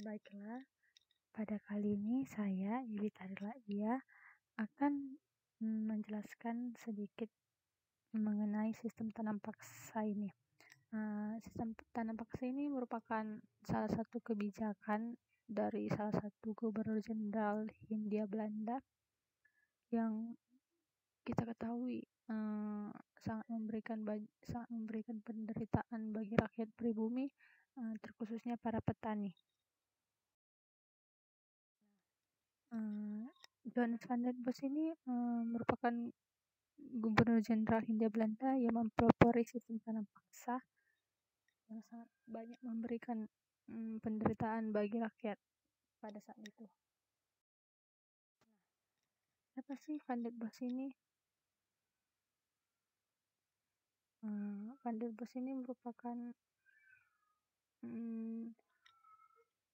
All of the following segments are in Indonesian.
Baiklah, pada kali ini saya, Yulita Laia, akan menjelaskan sedikit mengenai sistem tanam paksa ini. Sistem tanam paksa ini merupakan salah satu kebijakan dari salah satu gubernur jenderal Hindia Belanda yang kita ketahui sangat memberikan penderitaan bagi rakyat pribumi, terkhususnya para petani. Johannes van den Bos ini merupakan gubernur jenderal Hindia Belanda yang mempelopori sistem tanam paksa yang sangat banyak memberikan penderitaan bagi rakyat pada saat itu. Apa sih Van den Bos ini? Van den Bos ini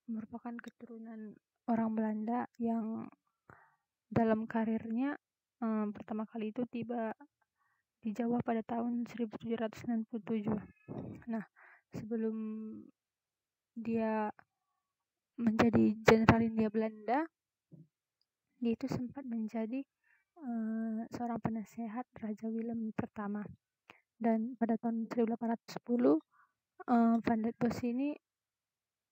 merupakan keturunan orang Belanda yang dalam karirnya pertama kali itu tiba di Jawa pada tahun 1797. Nah, sebelum dia menjadi jenderal Hindia Belanda, dia itu sempat menjadi seorang penasehat Raja Willem pertama. Dan pada tahun 1810, Van den Bos ini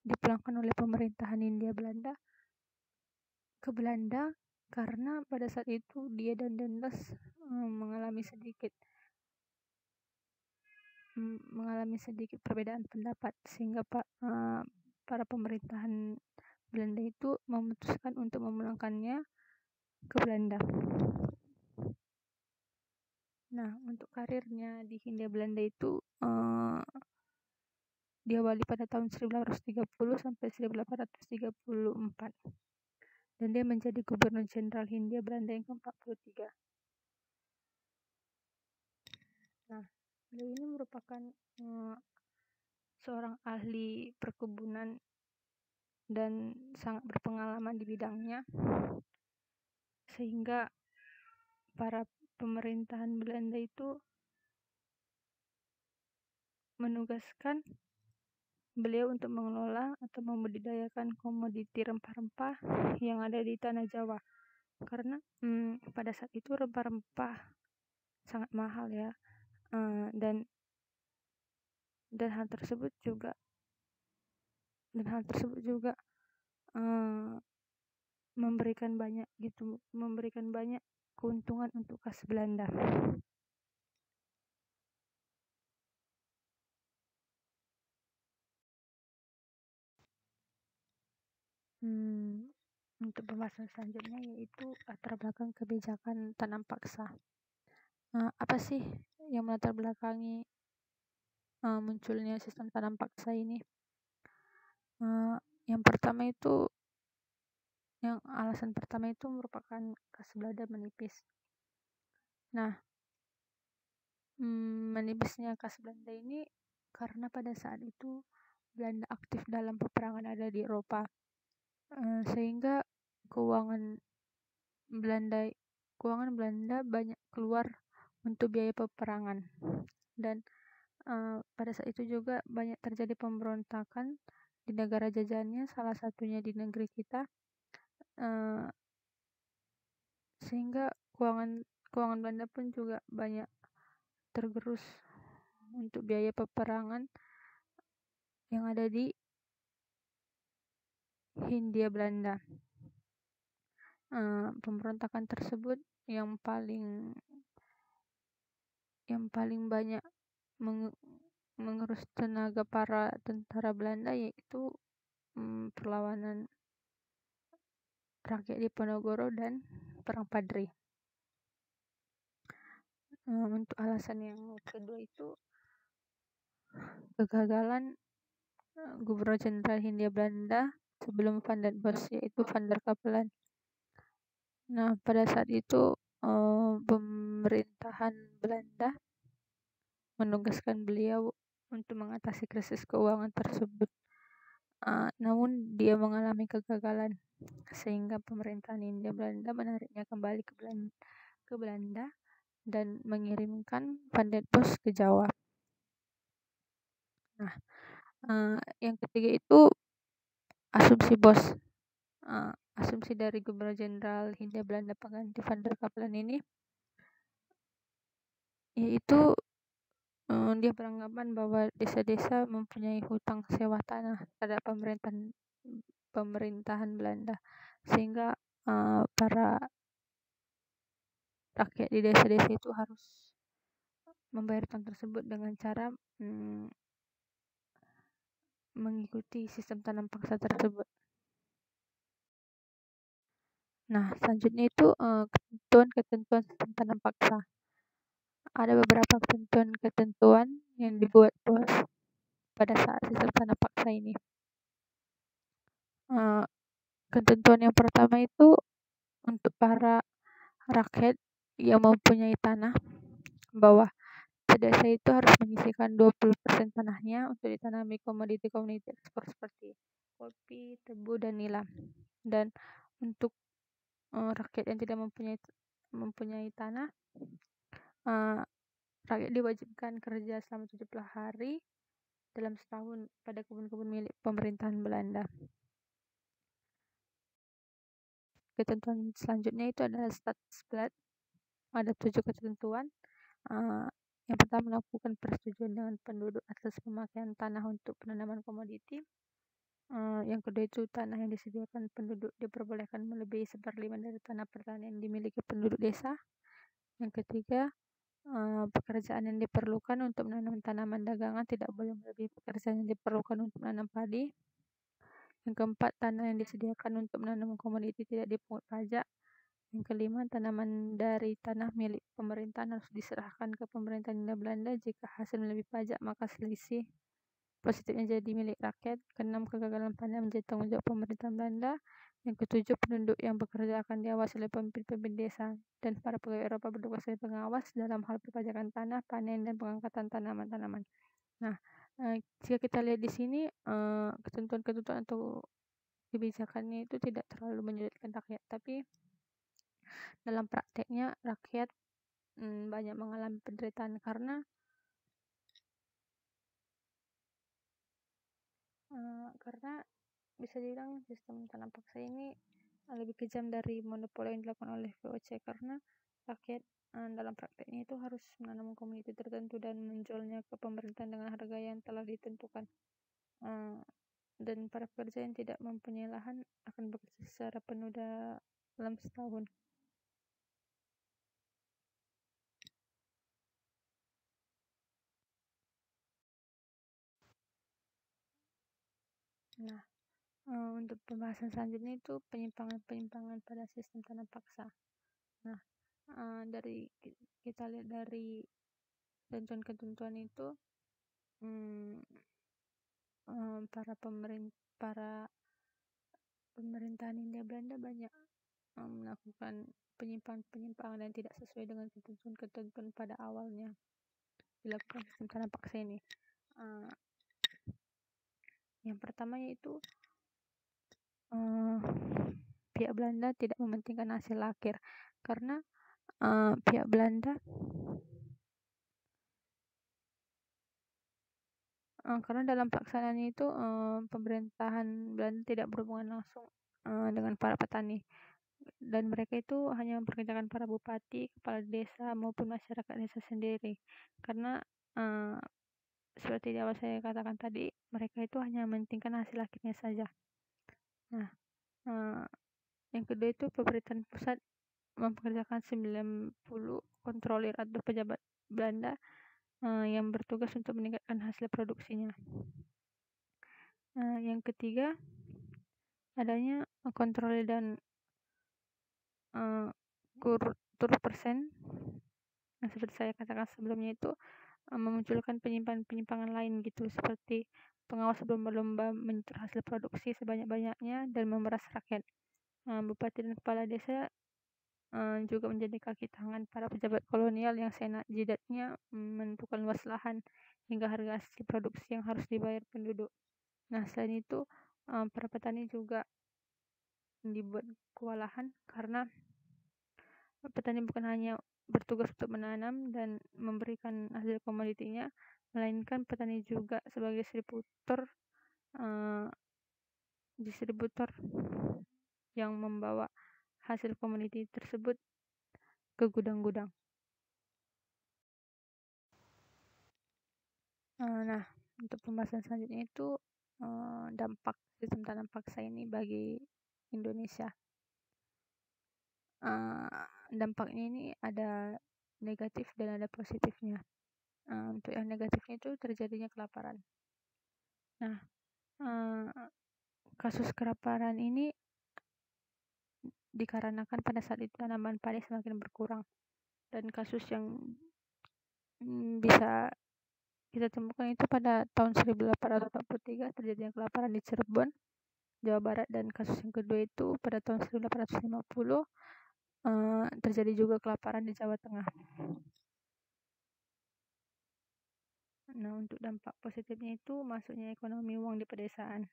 dipulangkan oleh pemerintahan Hindia Belanda ke Belanda karena pada saat itu dia dan Denles mengalami sedikit perbedaan pendapat, sehingga para pemerintahan Belanda itu memutuskan untuk memulangkannya ke Belanda. Nah, untuk karirnya di Hindia Belanda itu diawali pada tahun 1830 sampai 1834. Dan dia menjadi gubernur jenderal Hindia Belanda yang ke-43. Nah, beliau ini merupakan seorang ahli perkebunan dan sangat berpengalaman di bidangnya, sehingga para pemerintahan Belanda itu menugaskan beliau untuk mengelola atau membudidayakan komoditi rempah-rempah yang ada di tanah Jawa, karena pada saat itu rempah-rempah sangat mahal ya, dan hal tersebut juga memberikan banyak keuntungan untuk kas Belanda. Untuk pembahasan selanjutnya yaitu latar belakang kebijakan tanam paksa. Apa sih yang melatar belakangi munculnya sistem tanam paksa ini? Alasan pertama itu merupakan kas Belanda menipis. Nah, menipisnya kas Belanda ini karena pada saat itu Belanda aktif dalam peperangan ada di Eropa, sehingga keuangan Belanda banyak keluar untuk biaya peperangan. Dan pada saat itu juga banyak terjadi pemberontakan di negara jajahannya, salah satunya di negeri kita, sehingga keuangan Belanda pun juga banyak tergerus untuk biaya peperangan yang ada di Hindia Belanda. Pemberontakan tersebut yang paling banyak mengerus tenaga para tentara Belanda yaitu perlawanan rakyat Diponegoro dan Perang Padri. Untuk alasan yang kedua itu kegagalan Gubernur Jenderal Hindia Belanda sebelum Van den Bos, yaitu Van der Capellen. Nah, pada saat itu pemerintahan Belanda menugaskan beliau untuk mengatasi krisis keuangan tersebut. Namun dia mengalami kegagalan, sehingga pemerintahan Hindia Belanda menariknya kembali ke Belanda dan mengirimkan Van den Bos ke Jawa. Nah, yang ketiga itu asumsi bos asumsi dari Gubernur Jenderal Hindia Belanda pengganti Van der Capellen ini, yaitu dia beranggapan bahwa desa-desa mempunyai hutang sewa tanah pada pemerintahan Belanda, sehingga para rakyat di desa-desa itu harus membayar hutang tersebut dengan cara mengikuti sistem tanam paksa tersebut. Nah, selanjutnya itu ketentuan-ketentuan sistem tanam paksa. Ada beberapa ketentuan-ketentuan yang dibuat bos pada saat sistem tanam paksa ini. Ketentuan yang pertama itu untuk para rakyat yang mempunyai tanah, bahwa desa itu harus menyisihkan 20% tanahnya untuk ditanami komoditi-komoditi ekspor seperti kopi, tebu, dan nila. Dan untuk rakyat yang tidak mempunyai tanah, rakyat diwajibkan kerja selama 70 hari dalam setahun pada kebun-kebun milik pemerintahan Belanda. Ketentuan selanjutnya itu adalah Stadsblad. Ada 7 ketentuan. Yang pertama, melakukan persetujuan dengan penduduk atas pemakaian tanah untuk penanaman komoditi. Yang kedua itu tanah yang disediakan penduduk diperbolehkan melebihi 1/5 dari tanah pertanian yang dimiliki penduduk desa. Yang ketiga, pekerjaan yang diperlukan untuk menanam tanaman dagangan tidak boleh melebihi pekerjaan yang diperlukan untuk menanam padi. Yang keempat, tanah yang disediakan untuk menanam komoditi tidak dipungut pajak. Yang kelima, tanaman dari tanah milik pemerintahan harus diserahkan ke pemerintahan Hindia Belanda. Jika hasil melebihi pajak, maka selisih positifnya jadi milik rakyat. Keenam, kegagalan panen menjadi tanggung jawab pemerintahan Belanda. Yang ketujuh, penduduk yang bekerja akan diawasi oleh pemimpin-pemimpin desa dan para pegawai Eropa bertugas sebagai pengawas dalam hal perpajakan tanah, panen, dan pengangkatan tanaman-tanaman. Nah, jika kita lihat di sini, ketentuan-ketentuan atau kebijakannya itu tidak terlalu menyulitkan rakyat, tapi dalam prakteknya rakyat banyak mengalami penderitaan karena bisa dibilang sistem tanam paksa ini lebih kejam dari monopoli yang dilakukan oleh VOC, karena rakyat dalam prakteknya itu harus menanam komoditi tertentu dan menjualnya ke pemerintahan dengan harga yang telah ditentukan. Dan para pekerja yang tidak mempunyai lahan akan bekerja secara penuh dalam setahun. Nah, untuk pembahasan selanjutnya itu penyimpangan-penyimpangan pada sistem tanam paksa. Nah, dari kita lihat dari ketentuan-ketentuan itu, para pemerintahan Hindia Belanda banyak melakukan penyimpangan-penyimpangan yang tidak sesuai dengan ketentuan-ketentuan pada awalnya dilakukan sistem tanam paksa ini. Yang pertama yaitu pihak Belanda tidak mementingkan hasil akhir, karena pihak Belanda karena dalam pelaksanaannya itu pemerintahan Belanda tidak berhubungan langsung dengan para petani, dan mereka itu hanya mempekerjakan para bupati, kepala desa maupun masyarakat desa sendiri, karena seperti di awal saya katakan tadi, mereka itu hanya mementingkan hasil akhirnya saja. Nah, yang kedua itu pemerintahan pusat mempekerjakan 90 kontrolir atau pejabat Belanda yang bertugas untuk meningkatkan hasil produksinya. Yang ketiga, adanya kontrolir dan tur persen yang seperti saya katakan sebelumnya itu memunculkan penyimpangan-penyimpangan lain gitu, seperti pengawas berlomba-lomba menyetor hasil produksi sebanyak-banyaknya dan memeras rakyat. Bupati dan kepala desa juga menjadi kaki tangan para pejabat kolonial yang seenak jidatnya menentukan luas lahan hingga harga hasil produksi yang harus dibayar penduduk. Nah, selain itu para petani juga dibuat kewalahan, karena petani bukan hanya bertugas untuk menanam dan memberikan hasil komoditinya, melainkan petani juga sebagai distributor distributor yang membawa hasil komoditi tersebut ke gudang-gudang. Nah, untuk pembahasan selanjutnya itu dampak sistem tanam paksa ini bagi Indonesia. Dampaknya ini ada negatif dan ada positifnya. Untuk yang negatifnya itu terjadinya kelaparan. Nah, kasus kelaparan ini dikarenakan pada saat itu tanaman padi semakin berkurang, dan kasus yang bisa kita temukan itu pada tahun 1843 terjadinya kelaparan di Cirebon, Jawa Barat, dan kasus yang kedua itu pada tahun 1850 terjadi juga kelaparan di Jawa Tengah. Nah, untuk dampak positifnya itu masuknya ekonomi uang di pedesaan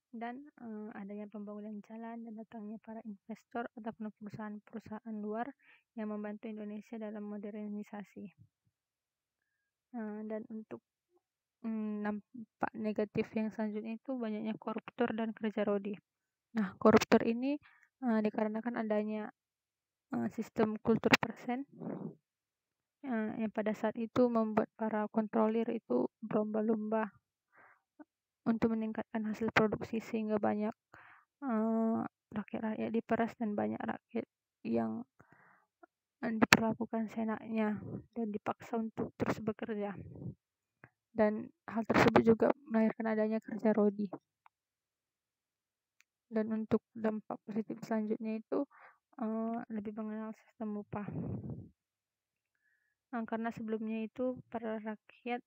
dan adanya pembangunan jalan dan datangnya para investor ataupun perusahaan-perusahaan luar yang membantu Indonesia dalam modernisasi. Dan untuk dampak negatif yang selanjutnya itu banyaknya koruptor dan kerja rodi. Nah, koruptor ini dikarenakan adanya sistem kultur persen yang pada saat itu membuat para kontrolir itu berlomba-lomba untuk meningkatkan hasil produksi sehingga banyak rakyat-rakyat diperas dan banyak rakyat yang diperlakukan seenaknya dan dipaksa untuk terus bekerja. Dan hal tersebut juga melahirkan adanya kerja rodi. Dan untuk dampak positif selanjutnya itu lebih mengenal sistem upah. Karena sebelumnya itu para rakyat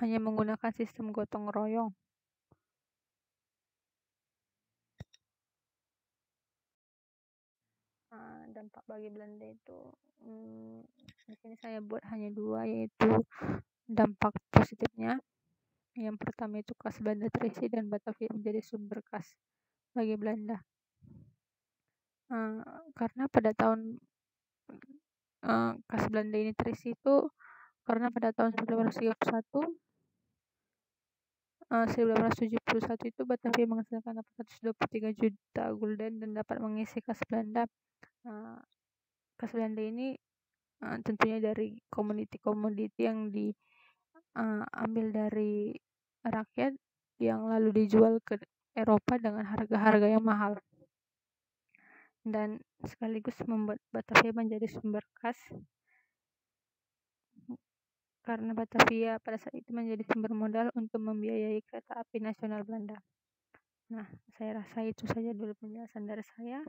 hanya menggunakan sistem gotong royong. Dampak bagi Belanda itu di sini saya buat hanya 2, yaitu dampak positifnya. Yang pertama itu kas Belanda terisi dan Batavia menjadi sumber kas bagi Belanda. Karena pada tahun kas Belanda ini terisi itu karena pada tahun 1871 itu Batavia menghasilkan 823 juta gulden dan dapat mengisi kas Belanda. Kas Belanda ini tentunya dari komoditi-komoditi yang diambil dari rakyat yang lalu dijual ke Eropa dengan harga-harga yang mahal, dan sekaligus membuat Batavia menjadi sumber kas karena Batavia pada saat itu menjadi sumber modal untuk membiayai kereta api nasional Belanda. Nah, saya rasa itu saja dulu penjelasan dari saya.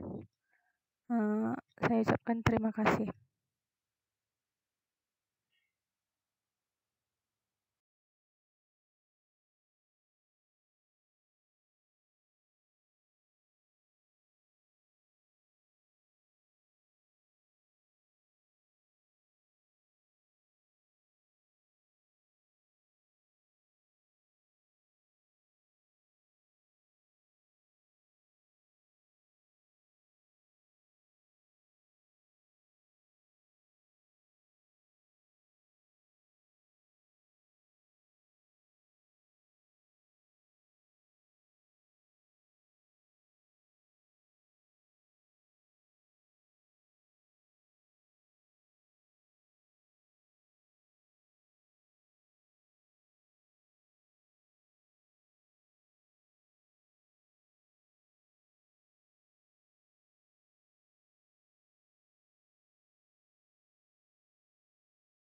Saya ucapkan terima kasih.